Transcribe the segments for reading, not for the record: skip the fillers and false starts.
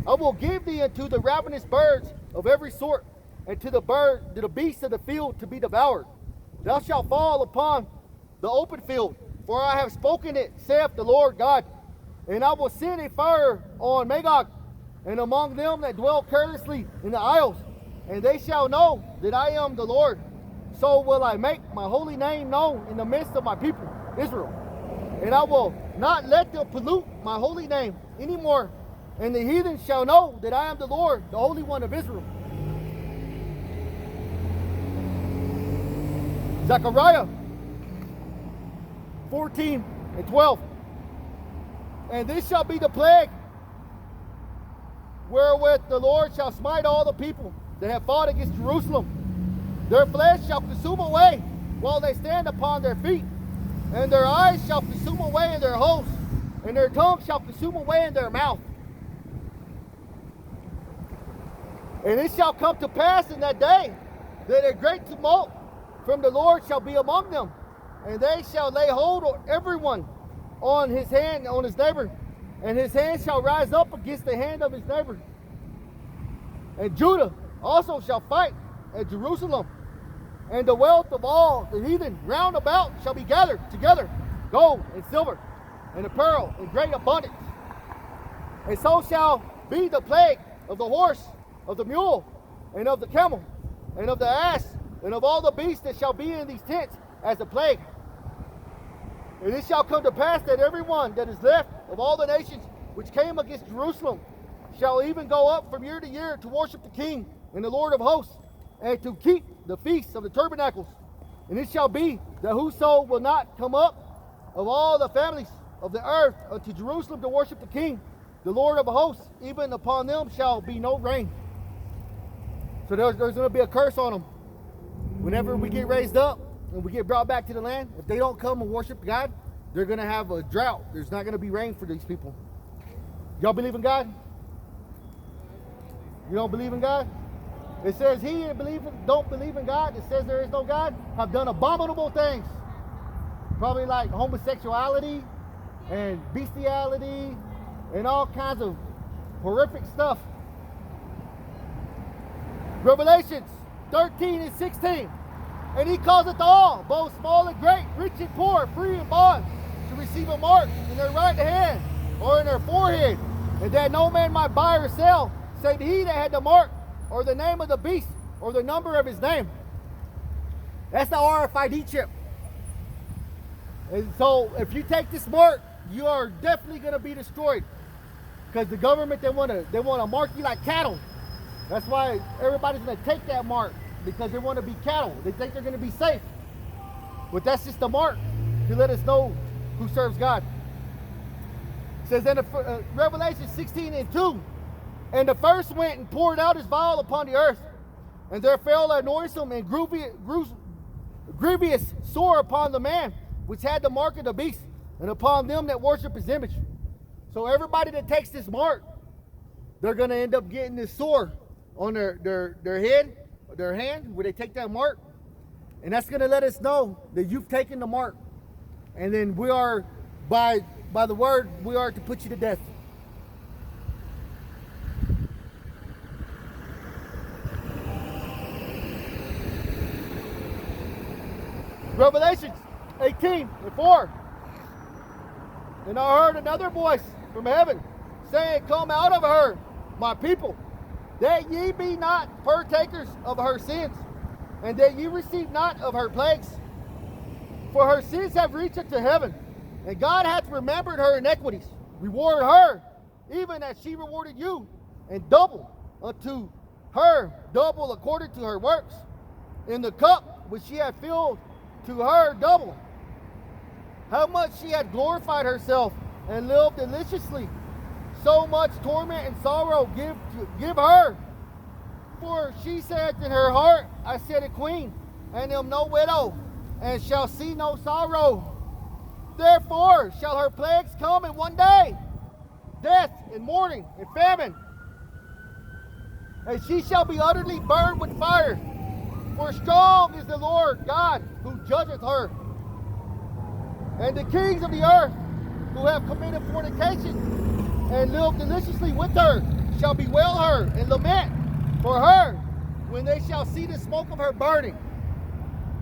I will give thee unto the ravenous birds of every sort, and to the beasts of the field to be devoured. Thou shalt fall upon the open field, for I have spoken it, saith the Lord God. And I will send a fire on Magog, and among them that dwell carelessly in the isles, and they shall know that I am the Lord. So will I make my holy name known in the midst of my people, Israel. And I will not let them pollute my holy name anymore. And the heathen shall know that I am the Lord, the Holy One of Israel. Zechariah 14 and 12. And this shall be the plague wherewith the Lord shall smite all the people that have fought against Jerusalem. Their flesh shall consume away while they stand upon their feet, and their eyes shall consume away in their holes, and their tongue shall consume away in their mouth. And it shall come to pass in that day that a great tumult from the Lord shall be among them, and they shall lay hold on everyone on his hand, on his neighbor, and his hand shall rise up against the hand of his neighbor. And Judah also shall fight at Jerusalem, and the wealth of all the heathen round about shall be gathered together, gold and silver and apparel in great abundance. And so shall be the plague of the horse, of the mule, and of the camel, and of the ass, and of all the beasts that shall be in these tents as a plague. And it shall come to pass that everyone that is left of all the nations which came against Jerusalem shall even go up from year to year to worship the King and the Lord of hosts, and to keep the feasts of the tabernacles. And it shall be that whoso will not come up of all the families of the earth unto Jerusalem to worship the King, the Lord of hosts, even upon them shall be no rain. So there's going to be a curse on them. Whenever we get raised up and we get brought back to the land, if they don't come and worship God, they're going to have a drought. There's not going to be rain for these people. Y'all believe in God? You don't believe in God? It says he that don't believe in God, it says there is no God, have done abominable things. Probably like homosexuality and bestiality and all kinds of horrific stuff. Revelations 13 and 16. And he causeth all, both small and great, rich and poor, free and bond, to receive a mark in their right hand or in their forehead, and that no man might buy or sell, save he that had the mark, or the name of the beast, or the number of his name. That's the RFID chip. And so if you take this mark, you are definitely going to be destroyed. Because the government, they want to mark you like cattle. That's why everybody's going to take that mark, because they want to be cattle. They think they're going to be safe. But that's just the mark to let us know who serves God. It says in Revelation 16 and 2, and the first went and poured out his vial upon the earth, and there fell a noisome and grievous sore upon the man which had the mark of the beast, and upon them that worship his image. So everybody that takes this mark, they're going to end up getting this sore on their head, their hand, where they take that mark. And that's going to let us know that you've taken the mark. And then we are, by the word, we are to put you to death. Revelation 18 and 4. And I heard another voice from heaven saying, come out of her, my people, that ye be not partakers of her sins, and that ye receive not of her plagues. For her sins have reached unto heaven, and God hath remembered her iniquities. Reward her, even as she rewarded you, and double unto her, double according to her works. In the cup which she had filled, to her double. How much she had glorified herself and lived deliciously, so much torment and sorrow give her. For she said in her heart, I said a queen, and am no widow, and shall see no sorrow. Therefore shall her plagues come in one day, death and mourning and famine. And she shall be utterly burned with fire. For strong is the Lord God who judgeth her. And the kings of the earth who have committed fornication and lived deliciously with her shall bewail her and lament for her when they shall see the smoke of her burning,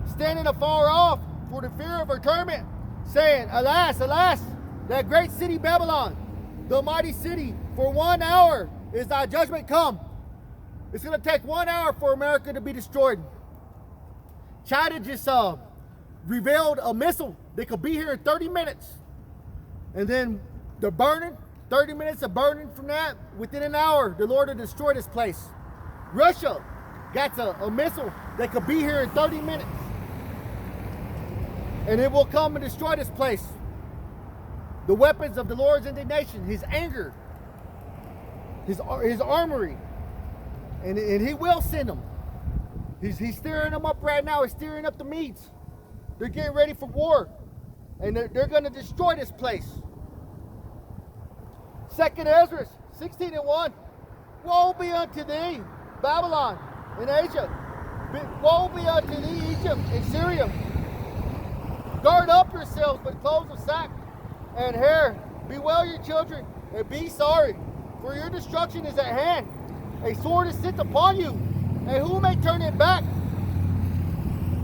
standing afar off for the fear of her torment, saying, Alas, alas, that great city Babylon, the mighty city, for 1 hour is thy judgment come. It's going to take 1 hour for America to be destroyed. China just revealed a missile that could be here in 30 minutes. And then they're burning, 30 minutes of burning from that. Within an hour, the Lord will destroy this place. Russia got a missile that could be here in 30 minutes. And it will come and destroy this place. The weapons of the Lord's indignation, his anger, his armory. And he will send them. He's stirring them up right now. He's stirring up the Medes. They're getting ready for war. And they're going to destroy this place. 2nd Ezra 16:1. Woe be unto thee, Babylon and Asia. Woe be unto thee, Egypt and Syria. Guard up yourselves with clothes of sack and hair. Bewail your children and be sorry, for your destruction is at hand. A sword is sent upon you, and who may turn it back?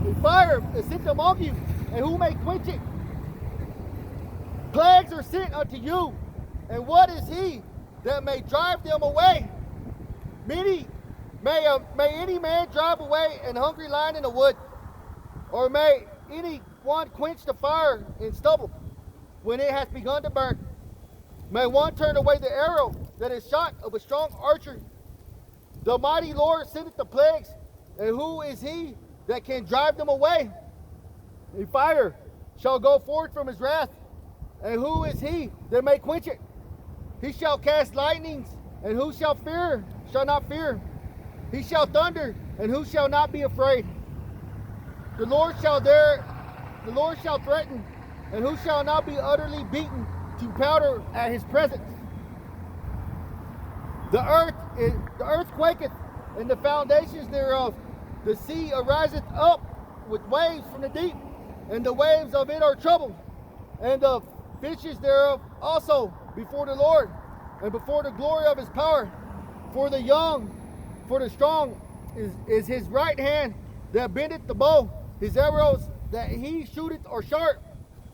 A fire is sent among you, and who may quench it? Plagues are sent unto you, and what is he that may drive them away? May any man drive away an hungry lion in the wood, or may any one quench the fire in stubble when it has begun to burn? May one turn away the arrow that is shot of a strong archer? The mighty Lord sendeth the plagues, and who is he that can drive them away? A fire shall go forth from his wrath, and who is he that may quench it? He shall cast lightnings, and who shall not fear? He shall thunder, and who shall not be afraid? The Lord shall threaten, and who shall not be utterly beaten to powder at his presence? The earth quaketh, and the foundations thereof. The sea ariseth up with waves from the deep, and the waves of it are troubled. And the fishes thereof also before the Lord, and before the glory of his power. For the strong is his right hand that bendeth the bow. His arrows that he shooteth are sharp,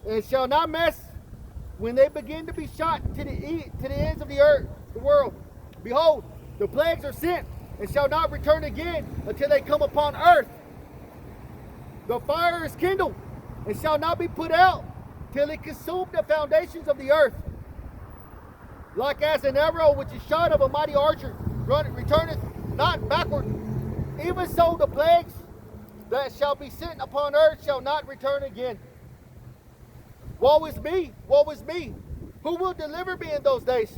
and shall not miss when they begin to be shot to the ends of the earth, the world. Behold, the plagues are sent, and shall not return again until they come upon earth. The fire is kindled, and shall not be put out till it consume the foundations of the earth. Like as an arrow which is shot of a mighty archer, returneth not backward. Even so the plagues that shall be sent upon earth shall not return again. Woe is me, woe is me. Who will deliver me in those days?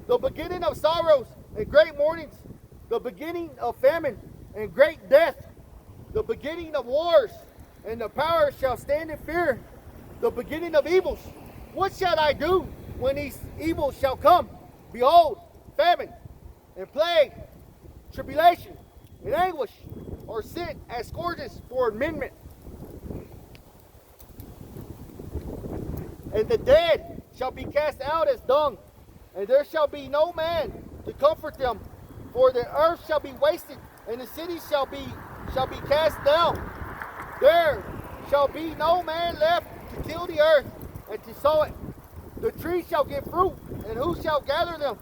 The beginning of sorrows and great mournings, the beginning of famine and great death, the beginning of wars, and the powers shall stand in fear, the beginning of evils. What shall I do when these evils shall come? Behold, famine and plague, tribulation and anguish are sent as scourges for amendment. And the dead shall be cast out as dung, and there shall be no man to comfort them. For the earth shall be wasted, and the cities shall be cast down. There shall be no man left to till the earth and to sow it. The trees shall give fruit, and who shall gather them?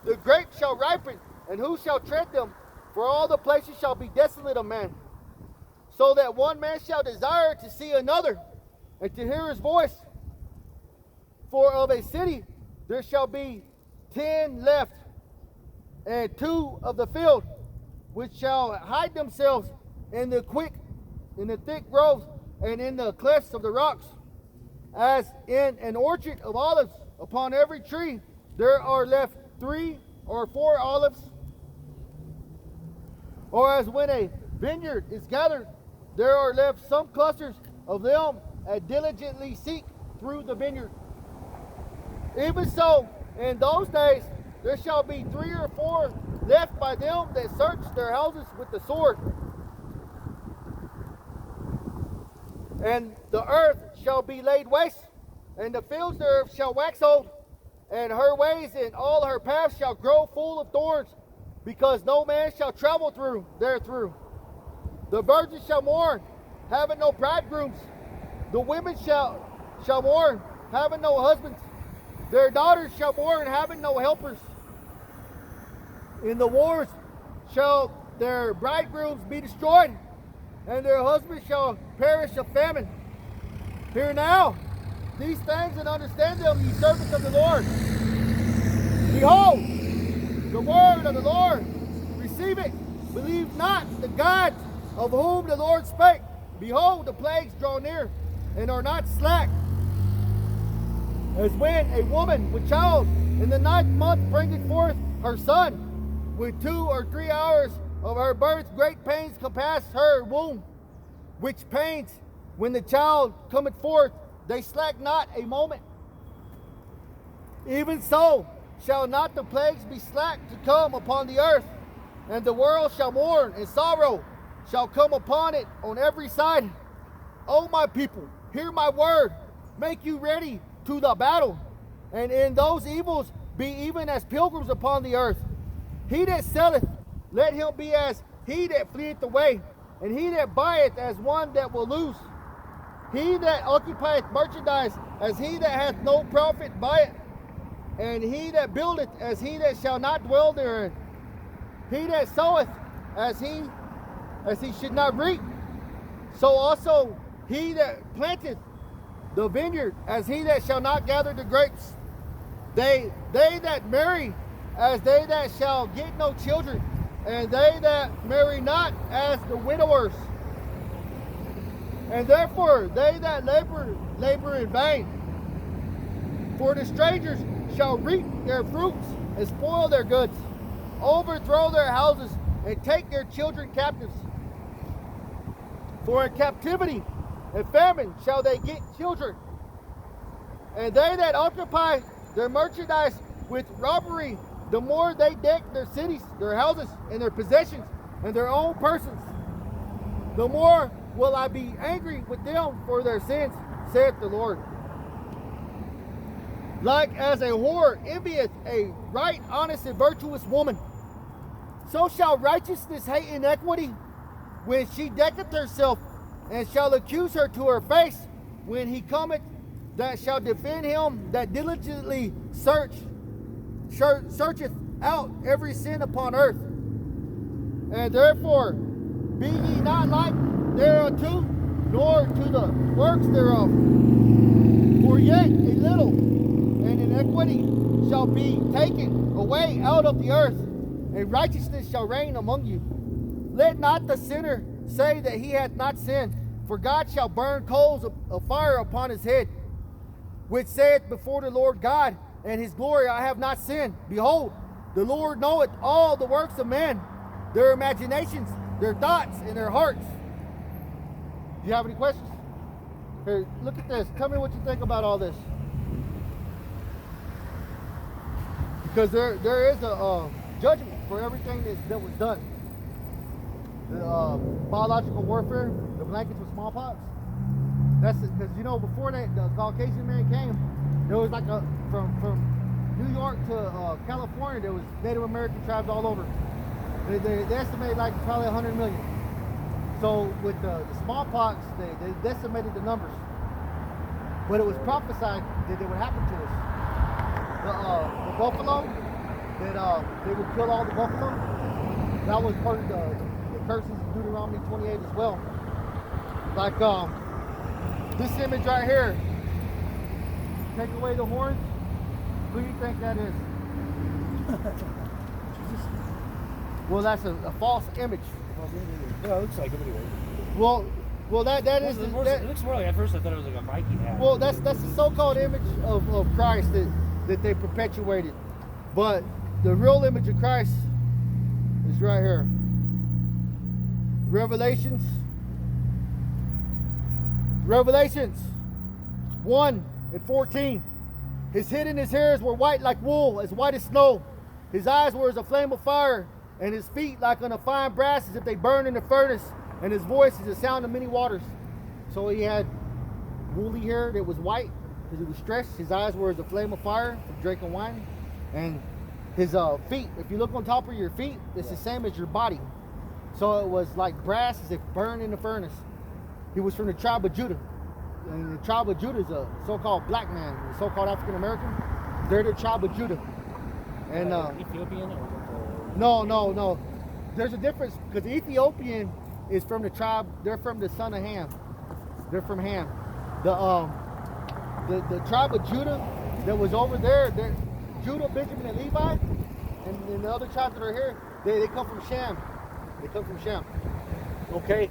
The grapes shall ripen, and who shall tread them? For all the places shall be desolate of man, so that one man shall desire to see another, and to hear his voice. For of a city there shall be 10 left, and 2 of the field, which shall hide themselves in the thick groves, and in the clefts of the rocks, as in an orchard of olives. Upon every tree there are left 3 or 4 olives. Or as when a vineyard is gathered, there are left some clusters of them, and diligently seek through the vineyard. Even so, in those days there shall be 3 or 4 left by them that search their houses with the sword. And the earth shall be laid waste, and the fields thereof shall wax old, and her ways and all her paths shall grow full of thorns, because no man shall travel through therethrough. The virgins shall mourn, having no bridegrooms. The women shall mourn, having no husbands. Their daughters shall mourn, having no helpers. In the wars shall their bridegrooms be destroyed, and their husbands shall perish of famine. Hear now these things and understand them, ye servants of the Lord. Behold, the word of the Lord. Receive it. Believe not the gods of whom the Lord spake. Behold, the plagues draw near, and are not slack. As when a woman with child in the 9th month bringeth forth her son, with 2 or 3 hours of her birth, great pains compass her womb, which pains, when the child cometh forth, they slack not a moment. Even so shall not the plagues be slack to come upon the earth, and the world shall mourn, and sorrow shall come upon it on every side. O my people, hear my word, make you ready to the battle, and in those evils be even as pilgrims upon the earth. He that selleth, let him be as he that fleeth away, and he that buyeth as one that will lose. He that occupieth merchandise as he that hath no profit by it, and he that buildeth as he that shall not dwell therein. He that soweth as he should not reap, so also he that planteth the vineyard as he that shall not gather the grapes. They that marry as they that shall get no children, and they that marry not as the widowers. And therefore they that labor in vain. For the strangers shall reap their fruits, and spoil their goods, overthrow their houses, and take their children captives. For in captivity and famine shall they get children. And they that occupy their merchandise with robbery, the more they deck their cities, their houses, and their possessions, and their own persons, the more will I be angry with them for their sins, saith the Lord. Like as a whore envieth a right, honest, and virtuous woman, so shall righteousness hate iniquity when she decketh herself, and shall accuse her to her face when he cometh that shall defend him that diligently searcheth out every sin upon earth. And therefore be ye not like thereunto, nor to the works thereof. For yet a little, and iniquity shall be taken away out of the earth, and righteousness shall reign among you. Let not the sinner say that he hath not sinned, for God shall burn coals of fire upon his head, which saith before the Lord God and his glory, I have not sinned. Behold, the Lord knoweth all the works of men, their imaginations, their thoughts, and their hearts. Do you have any questions? Here, look at this. Tell me what you think about all this. Because there is a judgment for everything that was done. The biological warfare, the blankets with smallpox. That's because, you know, before that, the Caucasian man came, there was like from New York to California, there was Native American tribes all over. They estimate like probably 100 million. So with the smallpox, they decimated the numbers. But it was prophesied that it would happen to us. The buffalo, that they would kill all the buffalo. That was part of the curses of Deuteronomy 28 as well. Like this image right here. Take away the horns. Who do you think that is? Well, that's a false image. Yeah, it looks like him anyway. Well, that is. It looks more like, at first I thought it was like a Viking hat. Well, that's the so-called image of Christ that they perpetuated. But the real image of Christ is right here. Revelations 1:14. His head and his hairs were white like wool, as white as snow. His eyes were as a flame of fire, and his feet like unto fine brass, as if they burned in the furnace, and his voice is the sound of many waters. So he had woolly hair that was white, because he was stressed. His eyes were as a flame of fire from drinking wine. And his feet, if you look on top of your feet, it's the same as your body. So it was like brass as if burned in the furnace. He was from the tribe of Judah. And the tribe of Judah is a so-called black man, the so-called African American. They're the tribe of Judah. And Ethiopian or no. There's a difference because the Ethiopian is from the tribe. They're from the son of Ham. They're from Ham. The tribe of Judah that was over there, Judah, Benjamin, and Levi, and the other tribes that are here, they come from Sham. They come from Sham. Okay.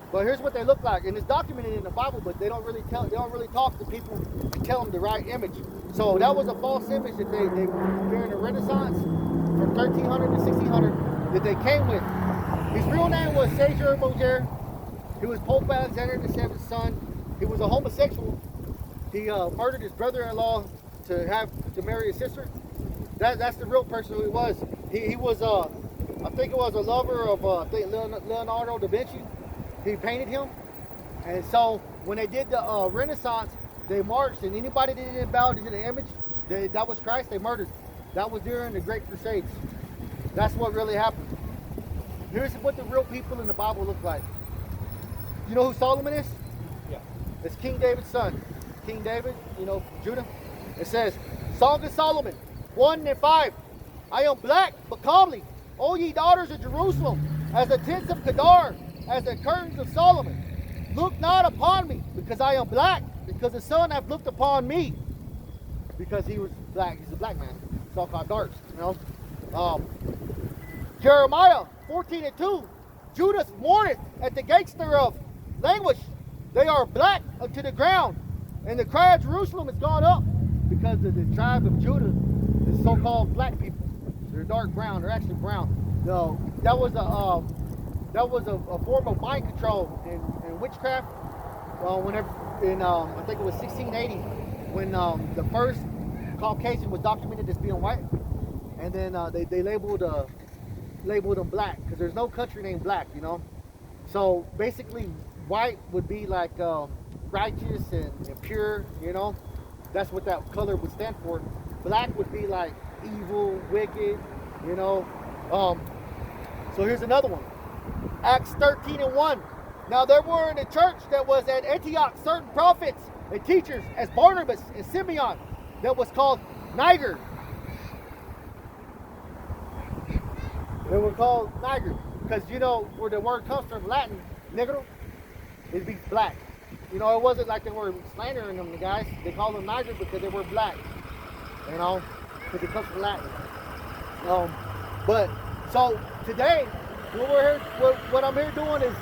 But here's what they look like, and it's documented in the Bible, but they don't really talk to people and tell them the right image. So that was a false image that they during the Renaissance from 1300 to 1600 that they came with. His real name was Sager Boger. He was Pope Alexander VII's son. He was a homosexual. He murdered his brother-in-law to marry his sister. That's the real person who he was. He was I think it was a lover of Leonardo da Vinci. He painted him, and so when they did the Renaissance, they marched, and anybody that didn't bow to the image that was Christ, they murdered. That was during the Great Crusades. That's what really happened. Here's what the real people in the Bible look like. You know who Solomon is? Yeah. It's King David's son. King David, from Judah. It says, Song of Solomon, 1 and 5. I am black, but comely. O ye daughters of Jerusalem, as the tents of Kedar, as the curtains of Solomon. Look not upon me, because I am black, because the sun hath looked upon me. Because he was black. He's a black man. It's all called darks, Jeremiah 14 and 2. Judas mourneth at the gates thereof. Languish. They are black unto the ground. And the cry of Jerusalem is gone up. Because of the tribe of Judah, the so-called black people. They're dark brown. They're actually brown. No, that was a form of mind control in witchcraft. Whenever I think it was 1680, when the first Caucasian was documented as being white, and then they labeled them black because there's no country named black, So basically, white would be like righteous and pure, That's what that color would stand for. Black would be like evil, wicked, So here's another one. Acts 13 and 1. Now there were in the church that was at Antioch certain prophets and teachers as Barnabas and Simeon that was called Niger. They were called Niger because where the word comes from, Latin, negro, it means black. It wasn't like they were slandering them, the guys. They called them Niger because they were black. Because it comes from Latin. But so today, what I'm here doing is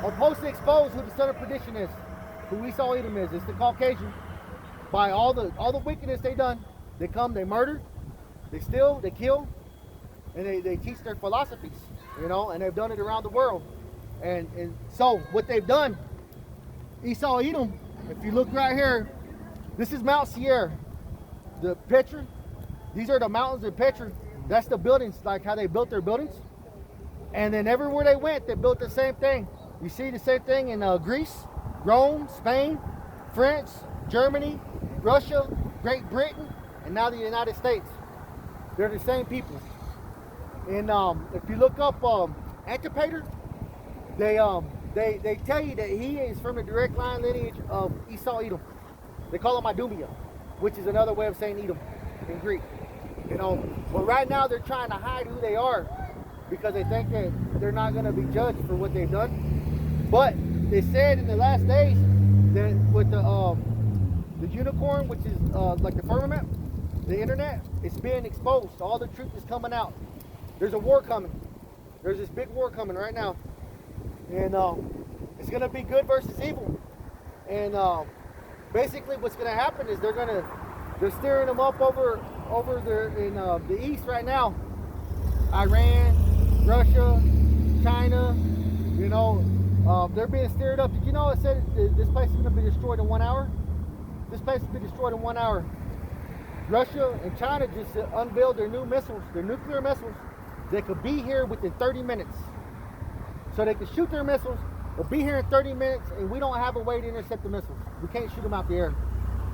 I'm supposed to expose who the son of perdition is, who Esau Edom is. It's the Caucasian. By all the wickedness they done, they come, they murder, they steal, they kill, and they teach their philosophies, and they've done it around the world. And so what they've done, Esau Edom, if you look right here, this is Mount Seir, the Petra. These are the mountains of Petra. That's the buildings, like how they built their buildings. And then everywhere they went, they built the same thing. You see the same thing in Greece, Rome, Spain, France, Germany, Russia, Great Britain, and now the United States. They're the same people. And if you look up Antipater, they tell you that he is from the direct line lineage of Esau Edom. They call him Idumea, which is another way of saying Edom in Greek. But right now they're trying to hide who they are because they think that they're not going to be judged for what they've done. But they said in the last days that with the unicorn, which is like the firmament, the internet, it's being exposed. All the truth is coming out. There's a war coming. There's this big war coming right now. And it's going to be good versus evil. And basically what's going to happen is they're steering them up over there in the east right now. Iran, Russia, China, they're being steered up. Did you know it said this place is going to be destroyed in 1 hour? This place will be destroyed in 1 hour. Russia and China just unveiled their new missiles, their nuclear missiles. They could be here within 30 minutes. So they could shoot their missiles We'll be here in 30 minutes, and we don't have a way to intercept the missiles. We can't shoot them out the air.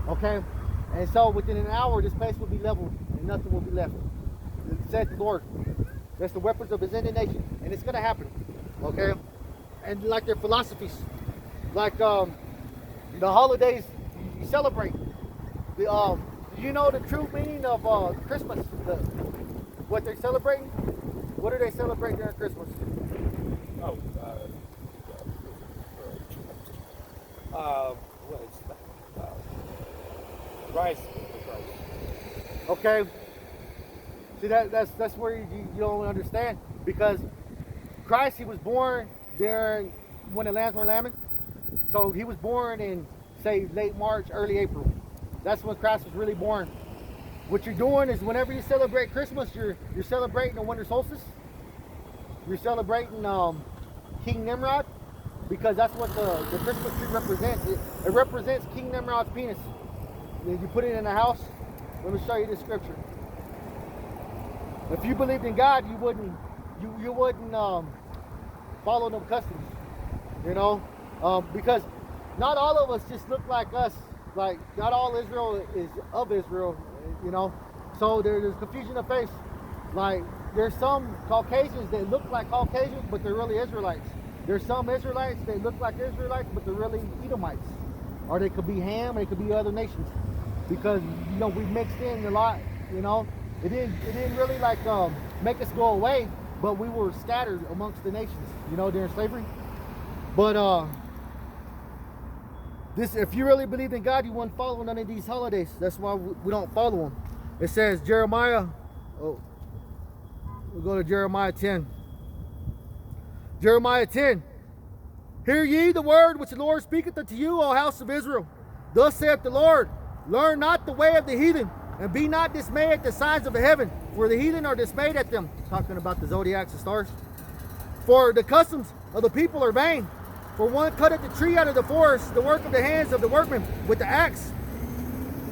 Okay? And so within an hour, this place will be leveled, and nothing will be left. Said the Lord. That's the weapons of his indignation, and it's going to happen. Okay? And like their philosophies, like the holidays you celebrate. You know the true meaning of Christmas, what they're celebrating? What do they celebrate during Christmas? Oh, what is that? Rice. Okay. See, that's where you don't understand, because Christ, he was born during when the lambs were lambing. So he was born in, say, late March, early April. That's when Christ was really born. What you're doing is whenever you celebrate Christmas, you're celebrating the winter solstice. You're celebrating King Nimrod, because that's what the Christmas tree represents. It represents King Nimrod's penis. And you put it in a house. Let me show you the scripture. If you believed in God, you wouldn't follow them customs, you know, because not all of us just look like us. Like, not all Israel is of Israel, you know. So there's confusion of faith. Like, there's some Caucasians that look like Caucasians, but they're really Israelites. There's some Israelites that look like Israelites, but they're really Edomites. Or they could be Ham, they could be other nations. Because, you know, we mixed in a lot, you know. It didn't really like make us go away, but we were scattered amongst the nations, you know, during slavery. But if you really believed in God, you wouldn't follow none of these holidays. That's why we don't follow them. It says Jeremiah. Oh, we'll go to Jeremiah 10. Jeremiah 10. Hear ye the word which the Lord speaketh unto you, O house of Israel. Thus saith the Lord, learn not the way of the heathen, and be not dismayed at the signs of the heaven, for the heathen are dismayed at them. Talking about the zodiacs and stars. For the customs of the people are vain. For one cutteth the tree out of the forest, the work of the hands of the workmen, with the axe.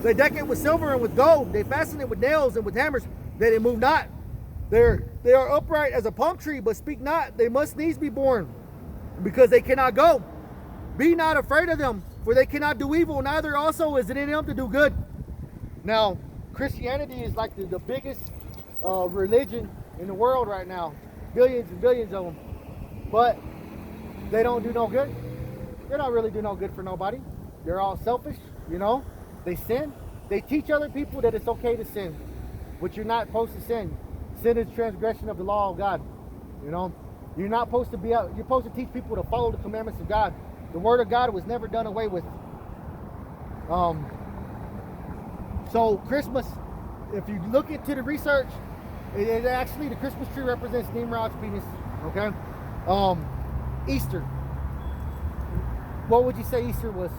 They deck it with silver and with gold. They fasten it with nails and with hammers, that it move not. They are upright as a palm tree, but speak not. They must needs be born, because they cannot go. Be not afraid of them, for they cannot do evil, neither also is it in them to do good. Now, Christianity is like the biggest religion in the world right now. Billions and billions of them. But they don't do no good. They're not really doing no good for nobody. They're all selfish, you know. They sin. They teach other people that it's okay to sin, which you're not supposed to sin. Sin is transgression of the law of God, you know. You're not supposed to be out. You're supposed to teach people to follow the commandments of God. The word of God was never done away with. So Christmas, if you look into the research, it actually, the Christmas tree represents Nimrod's penis. Okay. Easter. What would you say Easter was?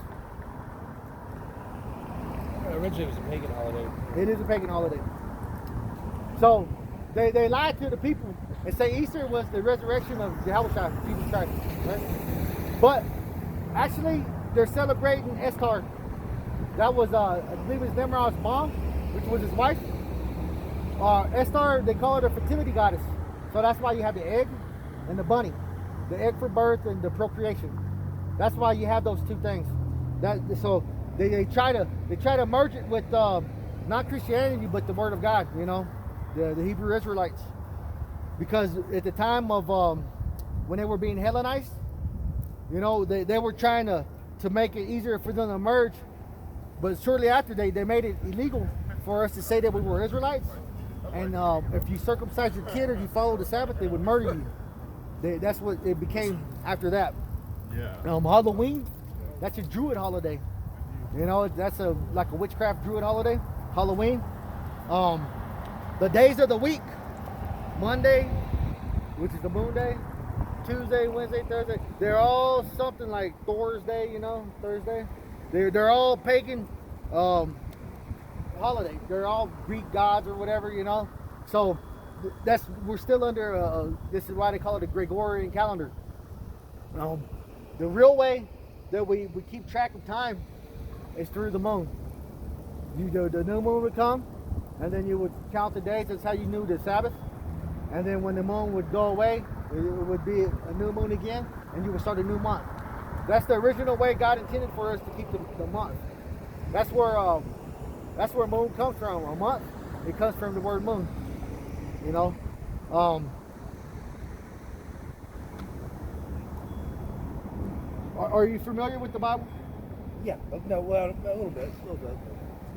Originally it was a pagan holiday. It is a pagan holiday. So they lied to the people and say Easter was the resurrection of YAHAWASHI, Jesus Christ, right? But actually, they're celebrating Estar. That was, I believe it was Nimrod's mom, which was his wife. Estar, they call her the fertility goddess. So that's why you have the egg and the bunny. The egg for birth and the procreation. That's why you have those two things. So they try to merge it with not Christianity, but the Word of God. You know, the Hebrew Israelites, because at the time of when they were being Hellenized, you know, they were trying to make it easier for them to merge. But shortly after, they made it illegal for us to say that we were Israelites. And if you circumcise your kid or you follow the Sabbath, they would murder you. That's what it became after that. Yeah. Halloween, that's a Druid holiday. You know, that's like a witchcraft Druid holiday. Halloween. The days of the week: Monday, which is the moon day, Tuesday, Wednesday, Thursday. They're all something like Thor's Day, you know, Thursday. They're all pagan holidays. They're all Greek gods or whatever, you know. So we're still under this is why they call it a Gregorian calendar. The real way that we keep track of time is through the moon. The new moon would come, and then you would count the days. That's how you knew the Sabbath. And then when the moon would go away, it would be a new moon again, and you would start a new month. That's the original way God intended for us to keep the month. That's where moon comes from. A month, it comes from the word moon. You know, are you familiar with the Bible? Yeah, no, well, a little bit.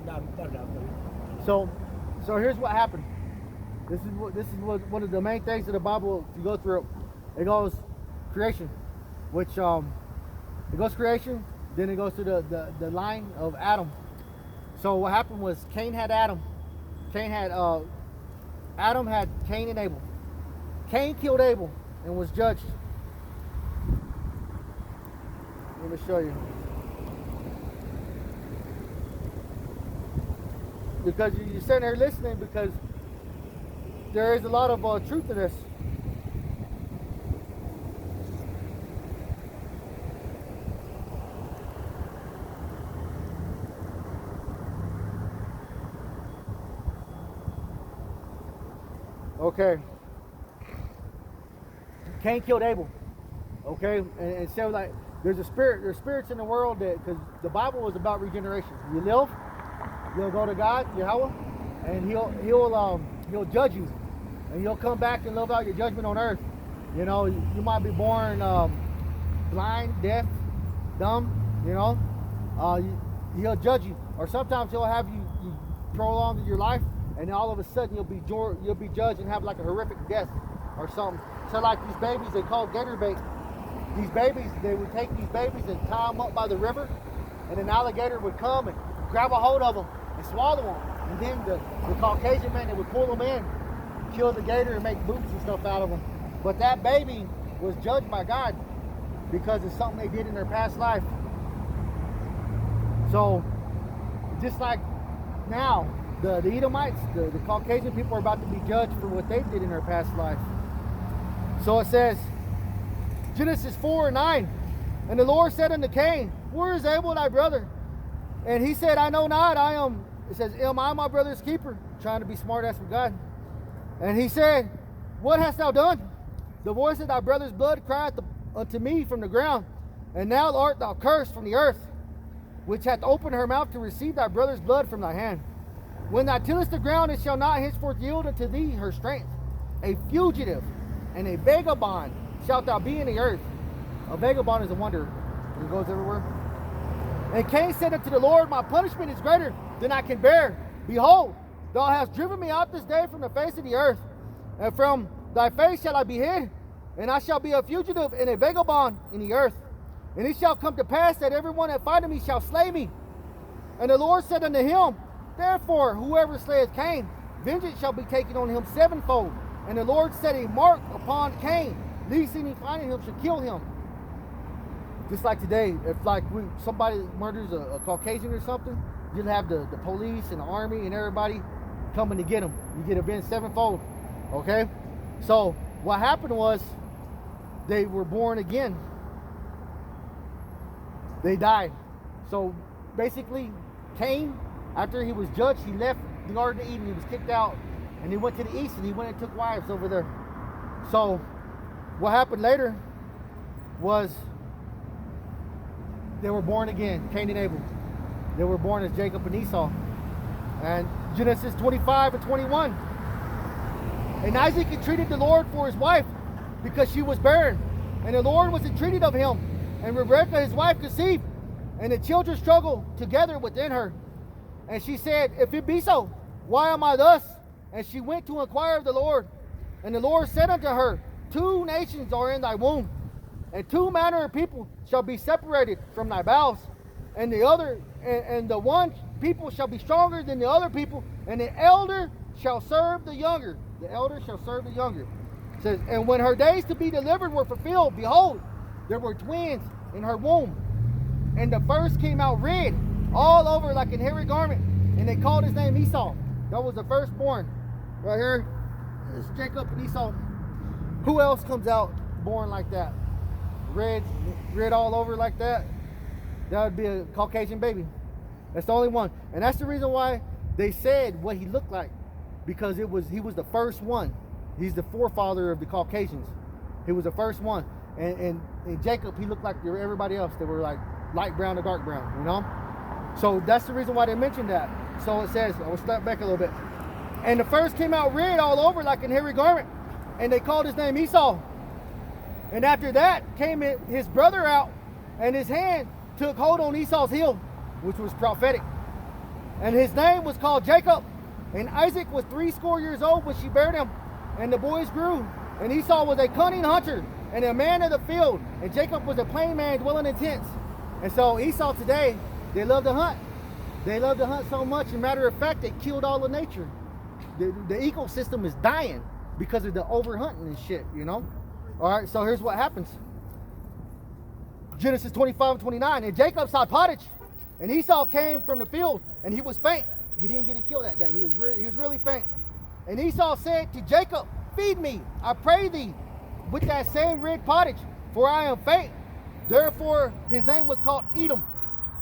Not enough. So here's what happened. This is what one of the main things of the Bible to go through. It goes creation, which it goes creation, then it goes to the line of Adam. So what happened was Cain had Adam. Adam had Cain and Abel. Cain killed Abel and was judged. Let me show you. Because you're sitting there listening, because there is a lot of truth to this. Okay. Cain killed Abel. Okay, and so like there's spirits in the world that, because the Bible was about regeneration. You live, you'll go to God, YAHAWAH, and he'll judge you, and he'll come back and live out your judgment on earth. You know, you might be born blind, deaf, dumb. You know, he'll judge you, or sometimes he'll have you prolong your life, and all of a sudden you'll be judged and have like a horrific death or something. So like these babies, they call gator bait. These babies, they would take these babies and tie them up by the river, and an alligator would come and grab a hold of them and swallow them. And then the Caucasian man, they would pull them in, kill the gator and make boots and stuff out of them. But that baby was judged by God because it's something they did in their past life. So just like now, the Edomites, the Caucasian people are about to be judged for what they did in their past life. So it says, Genesis 4:9, and the Lord said unto Cain, where is Abel thy brother? And he said, I know not, it says, am I my brother's keeper? Trying to be smart ass with God. And he said, what hast thou done? The voice of thy brother's blood crieth unto me from the ground, and now art thou cursed from the earth, which hath opened her mouth to receive thy brother's blood from thy hand. When thou tillest the ground, it shall not henceforth yield unto thee her strength. A fugitive and a vagabond shalt thou be in the earth. A vagabond is a wanderer. He goes everywhere. And Cain said unto the Lord, my punishment is greater than I can bear. Behold, thou hast driven me out this day from the face of the earth, and from thy face shall I be hid, and I shall be a fugitive and a vagabond in the earth. And it shall come to pass that everyone that findeth me shall slay me. And the Lord said unto him, therefore, whoever slayeth Cain, vengeance shall be taken on him sevenfold. And the Lord set a mark upon Cain, lest any finding him should kill him. Just like today, if like somebody murders a Caucasian or something, you'll have the police and the army and everybody coming to get him. You get avenged sevenfold. Okay? So what happened was they were born again. They died. So basically, Cain, after he was judged, he left the Garden of Eden. He was kicked out, and he went to the east, and he went and took wives over there. So what happened later was they were born again, Cain and Abel. They were born as Jacob and Esau. And Genesis 25:21. And Isaac entreated the Lord for his wife, because she was barren. And the Lord was entreated of him. And Rebekah his wife conceived, and the children struggled together within her. And she said, if it be so, why am I thus? And she went to inquire of the Lord. And the Lord said unto her, 2 nations are in thy womb, and 2 manner of people shall be separated from thy bowels. And the one people shall be stronger than the other people, and the elder shall serve the younger. The elder shall serve the younger. It says, and when her days to be delivered were fulfilled, behold, there were twins in her womb. And the first came out red, all over like an hairy garment, and they called his name Esau. That was the firstborn. Right here is Jacob and Esau. Who else comes out born like that? Red all over like that? That would be a Caucasian baby. That's the only one. And that's the reason why they said what he looked like, because he was the first one. He's the forefather of the Caucasians. He was the first one. And Jacob, he looked like everybody else. They were like light brown to dark brown, you know? So that's the reason why they mentioned that. So it says, I will step back a little bit. And the first came out red all over like an hairy garment. And they called his name Esau. And after that came his brother out, and his hand took hold on Esau's heel, which was prophetic. And his name was called Jacob. And Isaac was 80 years old when she bare him. And the boys grew. And Esau was a cunning hunter and a man of the field. And Jacob was a plain man dwelling in tents. And so Esau today, they love to hunt. They love to hunt so much. As a matter of fact, they killed all of nature. The ecosystem is dying because of the overhunting and shit, you know? All right, so here's what happens. Genesis 25:29. And Jacob saw pottage, and Esau came from the field, and he was faint. He didn't get a kill that day. He was really faint. And Esau said to Jacob, feed me, I pray thee, with that same red pottage, for I am faint. Therefore, his name was called Edom.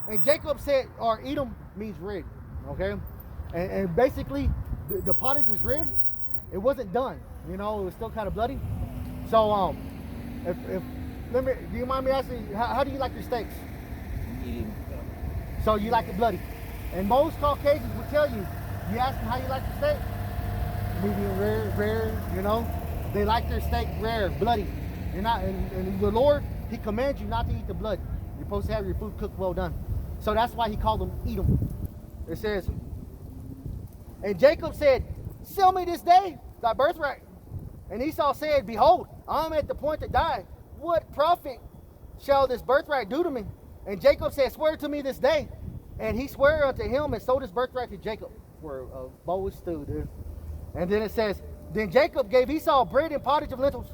And Jacob said, or Edom means red, okay? And basically, the pottage was red. It wasn't done, you know, it was still kind of bloody. So, do you mind me asking, how do you like your steaks? So you like it bloody. And most Caucasians will tell you, you ask them how you like your steak, medium rare, you know, they like their steak rare, bloody. You're not, and the Lord, he commands you not to eat the blood. You're supposed to have your food cooked well done. So that's why he called them Edom. It says, and Jacob said, sell me this day thy birthright. And Esau said, behold, I'm at the point to die. What profit shall this birthright do to me? And Jacob said, swear to me this day. And he swore unto him and sold his birthright to Jacob for a bowl of stew, dude. And then it says, then Jacob gave Esau bread and pottage of lentils.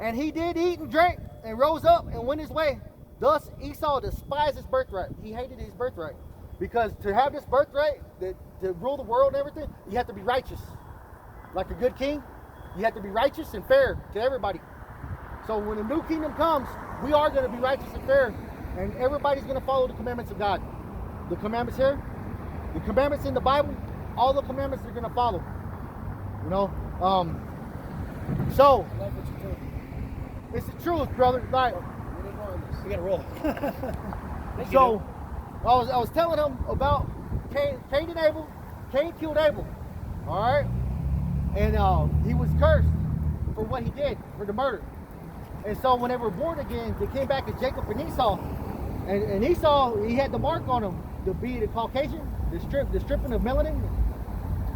And he did eat and drink and rose up and went his way. Thus Esau despised his birthright. He hated his birthright. Because to have this birthright, to rule the world and everything, you have to be righteous. Like a good king, you have to be righteous and fair to everybody. So when the new kingdom comes, we are going to be righteous and fair. And everybody's going to follow the commandments of God. The commandments here, the commandments in the Bible, all the commandments they're going to follow. You know? So, I love what you told me. it's the truth, brother. Like, We got to roll. so, I was telling him about Cain and Abel. Cain killed Abel. All right? And he was cursed for what he did, for the murder. And so when they were born again, they came back as Jacob and Esau. And Esau, he had the mark on him to be the Caucasian, the stripping of melanin.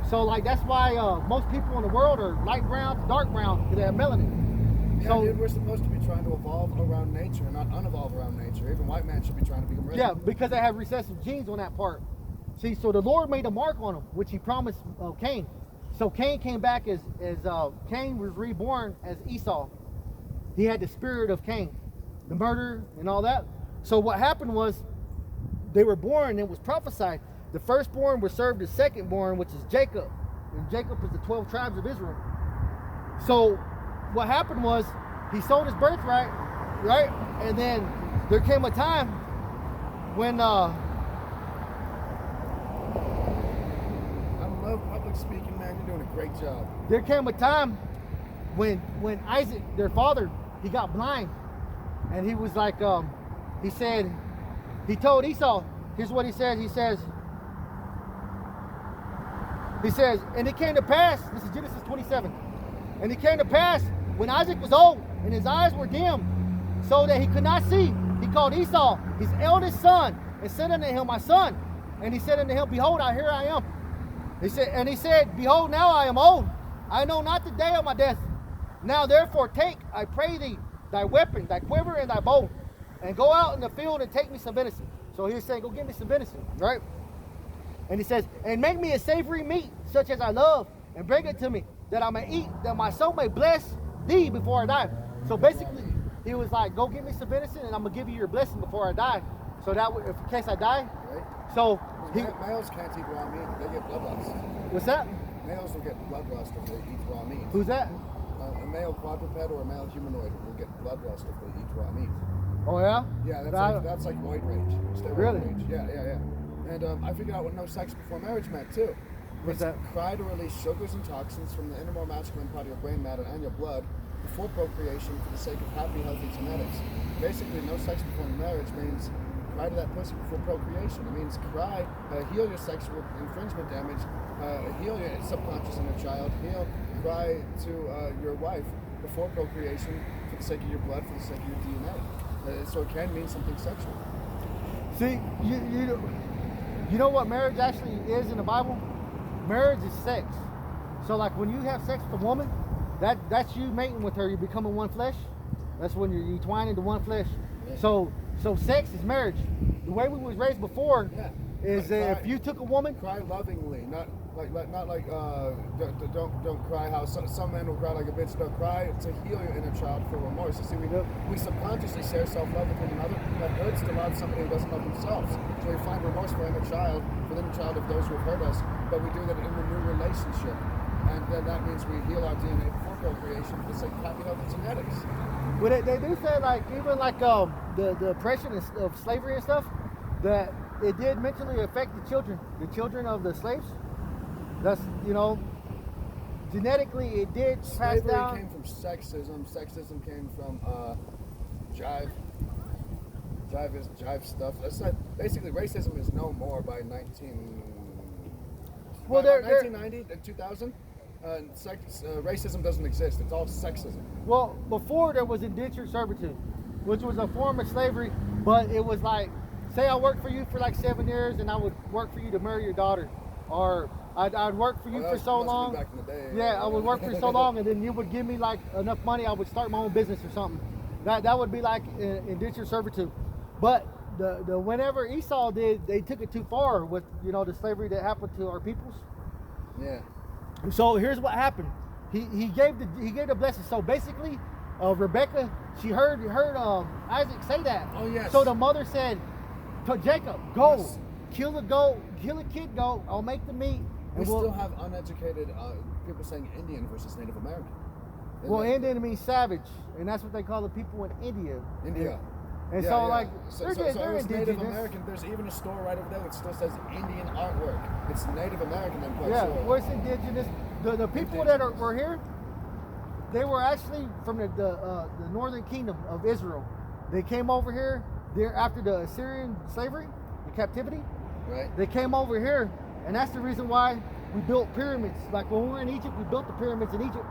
So like that's why most people in the world are light brown to dark brown because they have melanin. Yeah, So dude, we're supposed to be trying to evolve around nature, not unevolve around nature. Even white man should be trying to become red. yeah, because they have recessive genes on that part. See, so the Lord made a mark on him, which he promised Cain. So Cain came back as Cain was reborn as Esau. He had the spirit of Cain, the murder and all that. So what happened was they were born and it was prophesied. The firstborn was served the secondborn, which is Jacob. And Jacob is the 12 tribes of Israel. So what happened was he sold his birthright, right? And then there came a time when I love public speaking, man. You're doing a great job. there came a time when Isaac, their father, he got blind. And he was like, he said, he told Esau, here's what he said. He says, and it came to pass, this is Genesis 27. And it came to pass when Isaac was old and his eyes were dim so that he could not see, he called Esau, his eldest son, and said unto him, my son. And he said unto him, behold, here I am. He said, behold, now I am old. I know not the day of my death. Now therefore take, I pray thee, thy weapon, thy quiver, and thy bow, and go out in the field and take me some venison. So he's saying, go get me some venison, right? And he says, and make me a savory meat, such as I love, and bring it to me, that I may eat, that my soul may bless thee before I die. So basically, he was like, go get me some venison, and I'm going to give you your blessing before I die. So that if in case I die. Right? So Males can't eat raw meat. They get bloodlust. what's that? Males will get bloodlust if they eat raw meat. Who's that? A male quadruped or a male humanoid will get bloodlust if they eat raw meat. Oh yeah? Yeah, that's like roid rage. Steroid Really? rage. Yeah. And I figured out what no sex before marriage meant too. What's that? Cry to release sugars and toxins from the inner more masculine part of your brain matter and your blood before procreation for the sake of happy, healthy genetics. Basically, no sex before marriage means cry to that pussy before procreation. It means cry, heal your sexual infringement damage, heal your subconscious inner child, cry to your wife before procreation for the sake of your blood, for the sake of your DNA. So it can mean something sexual. See, you know what marriage actually is in the Bible? Marriage is sex. So like when you have sex with a woman, that's you mating with her. You're becoming one flesh. That's when you twine into one flesh. Yeah. So sex is marriage. The way we was raised before is if you took a woman, cry lovingly, not like don't cry how some men will cry like a bitch. Don't cry to heal your inner child for remorse. You see, we subconsciously share self-love with one another. That hurts to love somebody who doesn't love themselves. So we find remorse for inner child, for the inner child of those who have hurt us. But we do that in a new relationship, and then that means we heal our DNA before procreation for the sake of happy, healthy genetics. But they do say like even like the oppression of slavery and stuff, that it did mentally affect the children of the slaves. That's, you know, genetically it did pass Slavery down. came from sexism. Sexism came from jive. Jive stuff. That's not, basically racism is no more by 1990 and 2000. Racism doesn't exist. It's all sexism. Well, before there was indentured servitude, which was a form of slavery, but it was like, say I worked for you for like 7 years and I would work for you to marry your daughter, or I'd work for you for so long. Back in the day, yeah, I would work for so long, and then you would give me like enough money, I would start my own business or something. That would be like indentured servitude. But the whenever Esau did, they took it too far with, you know, the slavery that happened to our peoples. Yeah. So here's what happened. He gave the blessing. So basically, Rebecca, she heard Isaac say that. Oh yes. So the mother said to Jacob, "Go, Yes. kill a goat, kill a kid goat. I'll make the meat." We still have uneducated people saying Indian versus Native American. Well, Indian means savage, and that's what they call the people in India. India. And Yeah, so yeah. like So they're it was Native indigenous. American. There's even a store right over there that still says Indian artwork. It's Native American, I'm quite Yeah, sure. well, it's indigenous. The people that were here, they were actually from the northern kingdom of Israel. They came over here there after the Assyrian slavery, the captivity. Right. They came over here, and that's the reason why we built pyramids. Like when we were in Egypt, we built the pyramids in Egypt,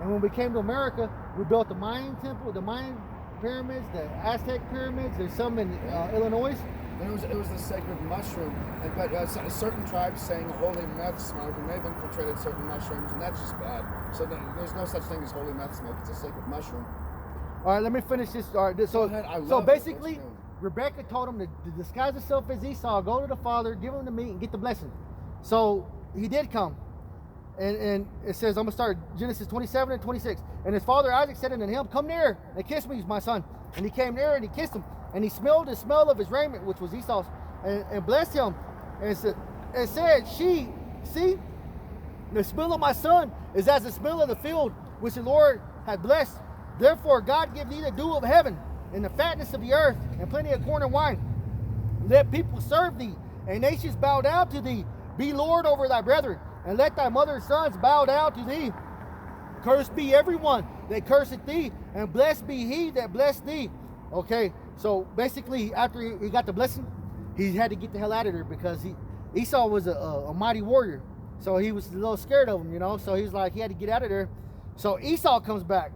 and when we came to America, we built the Mayan temple, the Mayan pyramids, the Aztec pyramids. There's some in Illinois. And it was the sacred mushroom, but certain tribes saying holy meth smoke, and they've infiltrated certain mushrooms, and that's just bad. So there's no such thing as holy meth smoke. It's a sacred mushroom. All right, let me finish this. All right, so Go ahead. I so love it. basically, Let's go. Rebecca told him to disguise himself as Esau, go to the father, give him the meat, and get the blessing. So he did come. And it says, I'm going to start Genesis 27 and 26. And his father Isaac said unto him, come near and kiss me, my son. And he came near and he kissed him. And he smelled the smell of his raiment, which was Esau's, and blessed him. And said, see, the smell of my son is as the smell of the field, which the Lord had blessed. Therefore God give thee the dew of heaven, and the fatness of the earth, and plenty of corn and wine. Let people serve thee, and nations bow down to thee. Be Lord over thy brethren, and let thy mother's sons bow down to thee. Cursed be everyone that curseth thee, and blessed be he that blessed thee. Okay, so basically after he got the blessing, he had to get the hell out of there, because Esau was a mighty warrior. So he was a little scared of him, you know. So he's like, he had to get out of there. So Esau comes back.